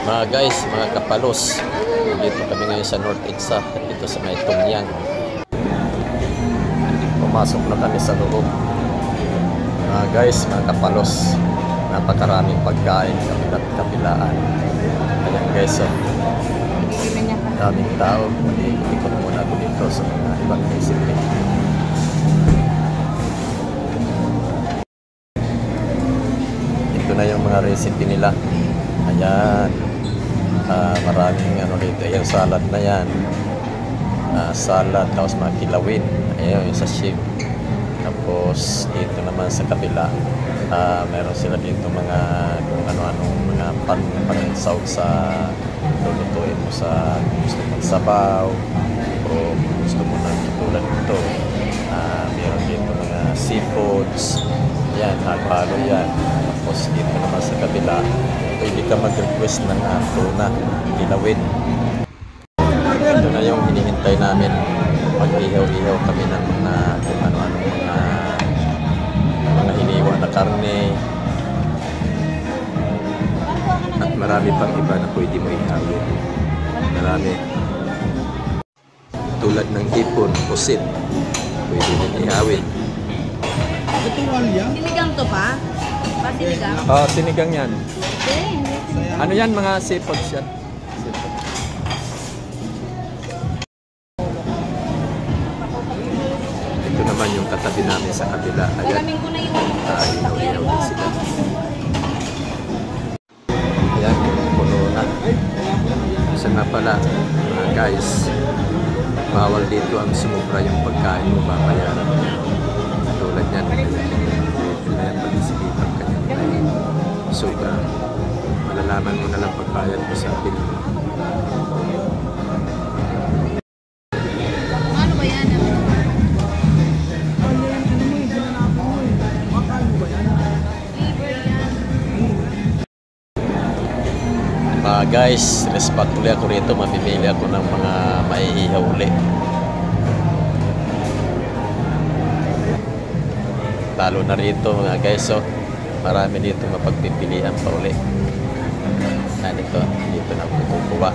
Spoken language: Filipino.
Mga guys, mga kapalos, dito kami ngayon sa North Edsa, dito sa may Tumyang. Pumasok na kami sa loob. Mga guys, mga kapalos, napakaraming pagkain, kapilat kapilaan. Ayan guys, so, daming tao. Ikot muna ako dito sa mga ibang recipe. Ito na yung mga recipe nila. Ayan. Maraming ano dito. Yung salad na yan. Salad, tapos mga kilawin. Ayan yung sa ship. Tapos dito naman sa kabila, meron sila dito mga kung ano-anong mga pansaw sa lulutuin mo sa gusto mong sabaw o gusto mo na tulad nito. Meron dito mga seafoods. Yan, halo-halo yan. Tapos dito naman sa kabila, pwede ka mag-request ng tuna, kilawin. Ito na yung hinihintay namin. Mag-ihaw-ihaw kami ng mga kung ano-anong mga hiniwa na karne. At marami pang iba na pwede mo ihawin. Marami. Tulad ng ipon, pusit. Pwede din ihawin. Sinigang to pa? Sinigang? Oh, sinigang yan. Okay. Ano yan? Mga seafoods yan. Seafood. Ito naman yung katabi namin sa kabila. Ayan. Malaming ko na yung Ihaw-ihaw din sila. Ayan, puno na. Isa na pala, mga guys, bawal dito ang sumubra yung pagkain mo, babayaran mo. Tulad yan. Ayan, pag-isipan ka niyan. Sobra. Malalaman mo na lang pagbayad mo sa bill. ano ba yan? Guys, respat uli ako rito. Mamimili ako ng mga maiihaw uli. Lalo na rito mga guys, so marami dito mapagpipilian pa uli. Dito na ako kukuha.